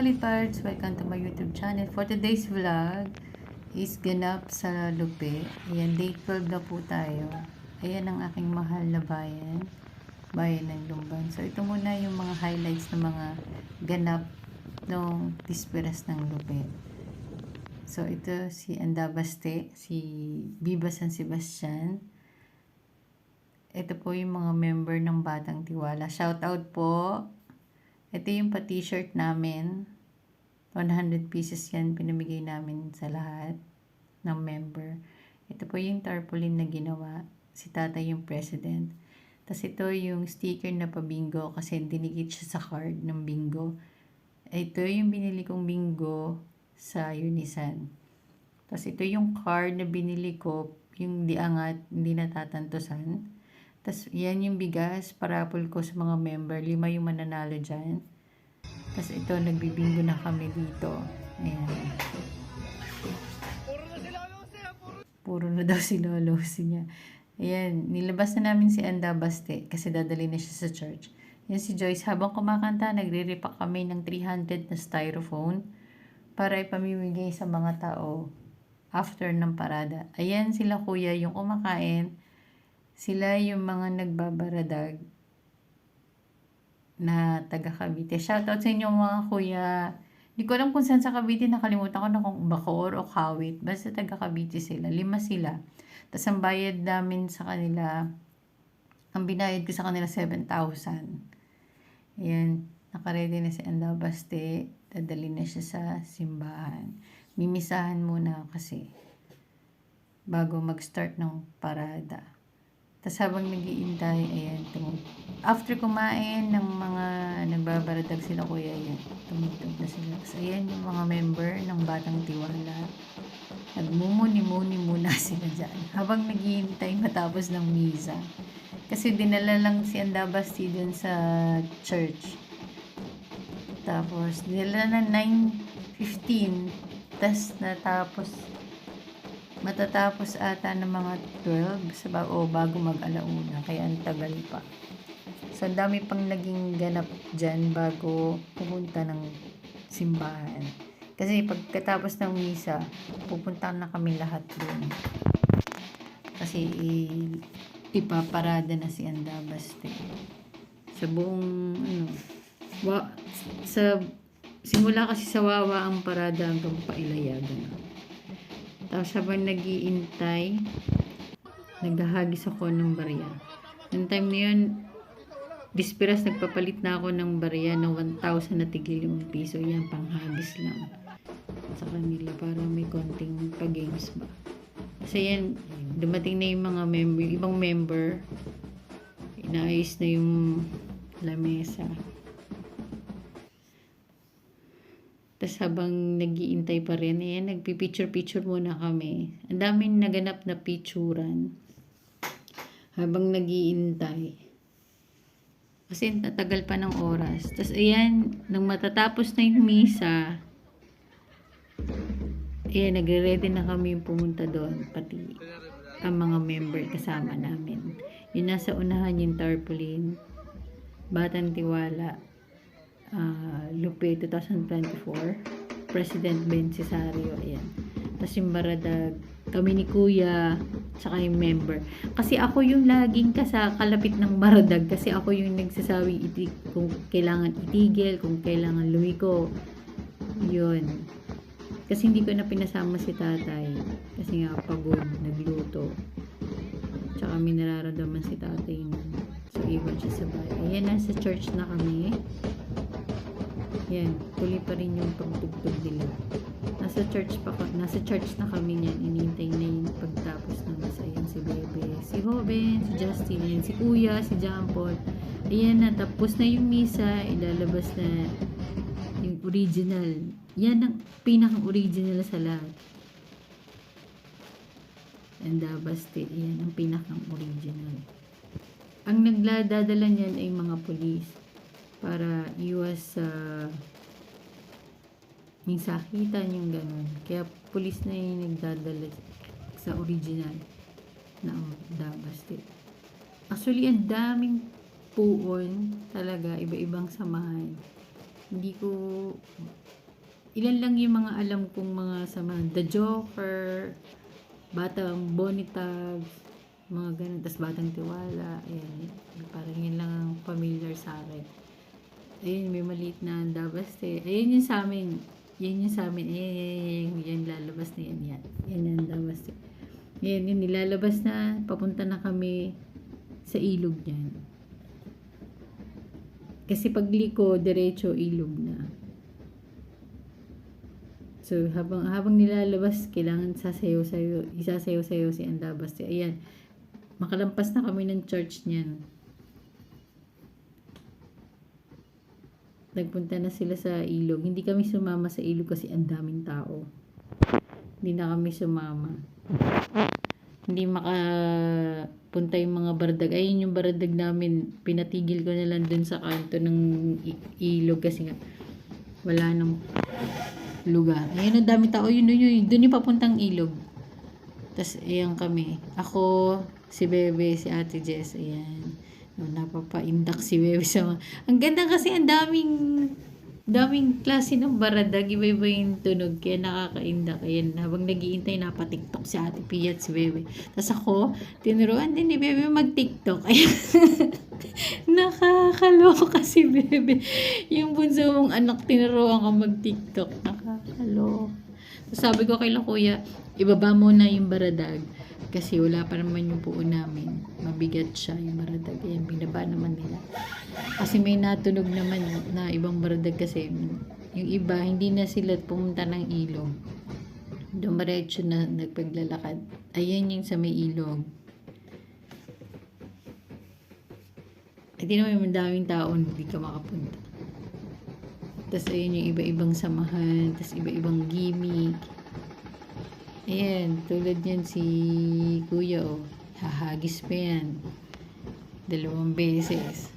Lipards! Welcome to my YouTube channel. For today's vlog is ganap sa Lupi. Ayan, day 12 na po tayo. Ayan ang aking mahal na bayan. Bayan ng Lumban. So, ito muna yung mga highlights ng mga ganap ng Tisperas ng Lupi. So, ito si Andabaste, si Viva San Sebastian. Ito po yung mga member ng Batang Tiwala. Shout out po! Ito yung pa-t-shirt namin. 100 pieces yan. Pinamigay namin sa lahat ng member. Ito po yung tarpaulin na ginawa. Si tatay yung president. Tapos ito yung sticker na pa-bingo kasi dinikit siya sa card ng bingo. Ito yung binili kong bingo sa Unisan. Tapos ito yung card na binili ko. Yung diangat, hindi natatantosan. Tapos, yan yung bigas, parapol ko sa mga member. 5 yung mananalo dyan. Tapos, ito, nagbibingo na kami dito. Ayan. Puro na daw si Lolosi niya. Ayan, nilabas na namin si Andabaste kasi dadali na siya sa church. Yan si Joyce. Habang kumakanta, nagre-repack kami ng 300 na styrofoam para ipamimigay sa mga tao after ng parada. Ayan sila kuya, yung kumakain. Sila yung mga nagbabaradag na taga Cavite. Shoutout sa inyo mga kuya. Hindi ko alam kung saan sa Cavite. Nakalimutan ko na kung Bacoor o Kawit. Basta taga Cavite sila. 5 sila. Tapos ang bayad namin sa kanila, ang binayad ko sa kanila 7,000. Ayan. Nakaredy na si Andabaste. Dadali na siya sa simbahan. Mimisahan muna kasi bago mag-start ng parada. Tapos habang nag-iintay, ayan, after kumain ng mga nagbabaradag sila kuya, ayan, tumutog na sila. Tapos ayan yung mga member ng Batang Tiwala. Nagmumuni-muni muna sila dyan. Habang nag-iintay matapos ng misa. Kasi dinala lang si Andabaste dun sa church. Tapos, dinala na 9:15. Tapos matatapos ata ng mga 12 bago mag-alauna, kaya ang tagal pa. So, ang dami pang naging ganap dyan bago pumunta ng simbahan. Kasi pagkatapos ng misa, pupunta na kami lahat doon. Kasi ipaparada na si Andabaste. Sa buong, simula kasi sa Wawa ang parada hanggang Pailayagan. Tapos habang nag-iintay, naghahagis ako ng barya. Noong time na yun, Disperas nagpapalit na ako ng barya ng 1,000 na tigil yung piso. Yan, panghagis lang sa kanila para may konting pag-games ba. Kasi yan, dumating na yung mga member, ibang member, inaayos na yung lamesa. Tapos habang nag-iintay pa rin, ayan, nagpipicture-picture muna kami. Ang daming naganap na picturan. Habang nag-iintay. Kasi natagal pa ng oras. Tapos ayan, nang matatapos na yung misa, ayan, nagre-ready na kami pumunta doon. Pati ang mga member kasama namin. Yung nasa unahan yung tarpaulin, Batang Tiwala, Lupi 2024, President Ben Cesario, ayan. Tapos yung baradag, kami ni Kuya, tsaka yung member. Kasi ako yung laging kalapit ng baradag, kasi ako yung nagsasabi kung kailangan itigil, kung kailangan lumiko. Yun. Kasi hindi ko na pinasama si tatay, kasi nga pagod, nagluto. Tsaka may nararamdaman si tatay nun. So, iwan siya sa bahay. Ayan, nasa church na kami. Yan, tuloy pa rin yung pagtugtog nila. Nasa church na kami niyan. Inintay na yung pagtapos ng misa. Ayan, si Bebe, si Hoben, si Justin, ayan, si Kuya, si John Paul. Ayan na, tapos na yung misa. Ilalabas na yung original. Yan ang pinakang-original sa lahat. Andabaste, yan ang pinakang-original. Ang nagdadala niyan ay mga pulis para iwas sa yung sakitan, yung ganun. Kaya pulis na yung nagdadala sa original na Andabaste. Actually, ang daming puon talaga, iba-ibang samahan. Hindi ko ilan lang yung mga alam kong mga sama. The Joker, Batang Bonitag, mga ganun. Tapos Batang Tiwala. Ayan. Parang yun lang ang familiar sa akin. Ayun, may maliit na Dabaste. Ayun yung sa amin. Yan yung sa amin. Yan lalabas na yan. Yan yung Dabaste. Yan, yun, nilalabas na. Papunta na kami sa ilog niyan. Kasi pagliko, diretso ilog na. So, habang nilalabas, kailangan isasayaw-sayaw si Andabaste. Ayan, makalampas na kami ng church niyan. Nagpunta na sila sa ilog. Hindi kami sumama sa ilog kasi ang daming tao. Hindi na kami sumama. Hindi makapunta yung mga baradag. Ayun yung baradag namin. Pinatigil ko na lang dun sa kanto ng ilog kasi nga wala nang lugar. Ayun, ang dami tao. Yun. Dun yung papuntang ilog. Tapos, ayan kami. Ako, si Bebe, si Ate Jess. Ayan. Napapaindak si Bebe sa ang ganda kasi ang daming klase ng baradag. Iba-iba yung tunog. Kaya nakakaindak. Ayan. Habang nag-iintay, napatiktok si Ate Pia at si Bebe. Tapos ako, tinuruan din ni Bebe mag-tiktok. Ayan. Nakakaloka si Bebe. Yung bunso mong anak, tinuruan ka mag-tiktok. Nakakaloka. So, sabi ko kay Kuya, ibaba mo na yung baradag. Kasi wala pa naman yung buo namin. Mabigat siya yung baradag. Ayan, binaba naman nila. Kasi may natunog naman na ibang baradag kasi yung iba, hindi na sila pumunta ng ilog. Dumiretso na nagpaglalakad. Ayan yung sa may ilog. At naman yung daming tao, hindi ka makapunta. Tapos ayun yung iba-ibang samahan, tapos iba-ibang gimmick. Ayan, tulad yan si Kuya, oh. Hahagis pa yan. 2 beses.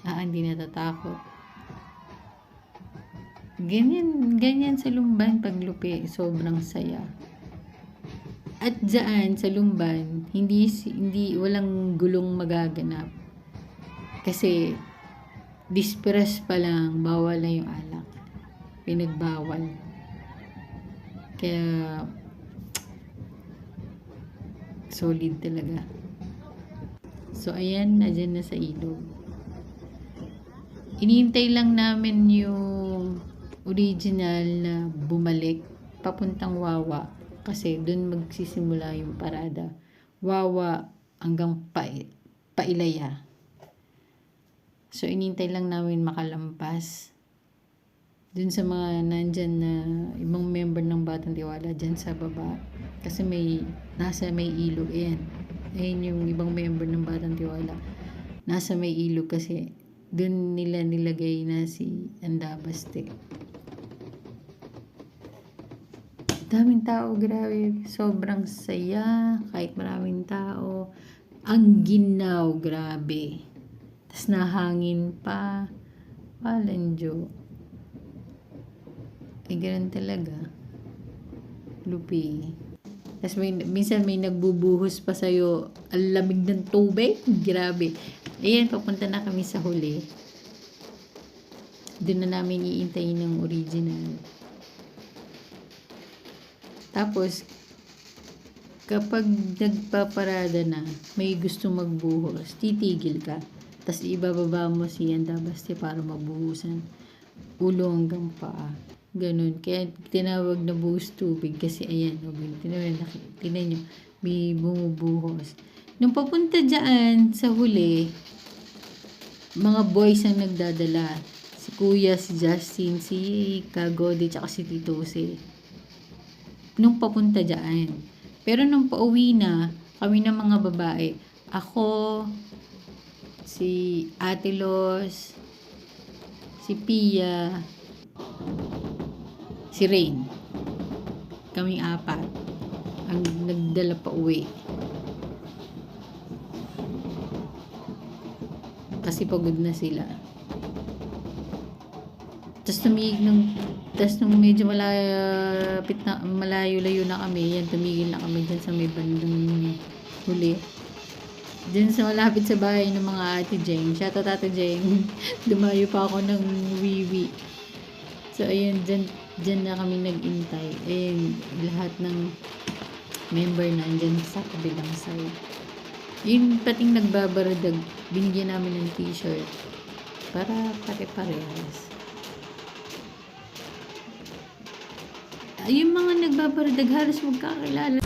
Hindi natatakot. Ganyan sa Lumban paglupi, sobrang saya. At dyan sa Lumban, hindi walang gulong magaganap. Kasi disperas pa lang, bawal na yung alak. Pinagbawal. Kaya solid talaga. So ayan, nadyan na sa ilog. Inihintay lang namin yung original na bumalik papuntang Wawa kasi dun magsisimula yung parada. Wawa hanggang Pailaya. So, inintay lang namin makalampas dun sa mga nandyan na ibang member ng Batang Tiwala dyan sa baba. Kasi nasa may ilog. Ayan yung ibang member ng Batang Tiwala. Nasa may ilog kasi dun nila nilagay na si Andabaste. Daming tao, grabe. Sobrang saya. Kahit maraming tao. Ang ginaw, grabe. Tapos nahangin pa. Walanjo. Ay, ganun talaga. Lupi. Tapos minsan may nagbubuhos pa sa'yo. Ang lamig ng tubig. Grabe. Ayan, papunta na kami sa huli. Doon na namin iintayin ng original. Tapos, kapag nagpaparada na, may gusto magbuhos, titigil ka. Tapos ibababa mo si Andabaste para magbuhusan. Ulo hanggang paa. Ganun. Kaya tinawag na buhos tubig kasi ayan, tinan nyo, may bumubuhos. Nung papunta dyan sa huli, mga boys ang nagdadala. Si Kuya, si Justin, si Kagodi, tsaka si Titose. Nung papunta dyan. Pero nung pauwi na, kami ng mga babae, ako, si Ate Los, si Pia, si Rain. Kaming 4 ang nagdala pa uwi. Kasi pagod na sila. Tapos nung medyo malayo-layo na kami, yan, tumigil na kami dyan sa may bandang huli. Dyan sa malapit sa bahay ng mga Ate Jane. Shoutout Ate Jane. Dumayo pa ako ng wiwi. So, ayan, dyan na kami nag-intay. Ayan, lahat ng member na andyan sa kabilang side. Yung pating nagbabaradag, binigyan namin ng t-shirt para pare-parehas. Yung mga nagbabaradag halos magkakilala.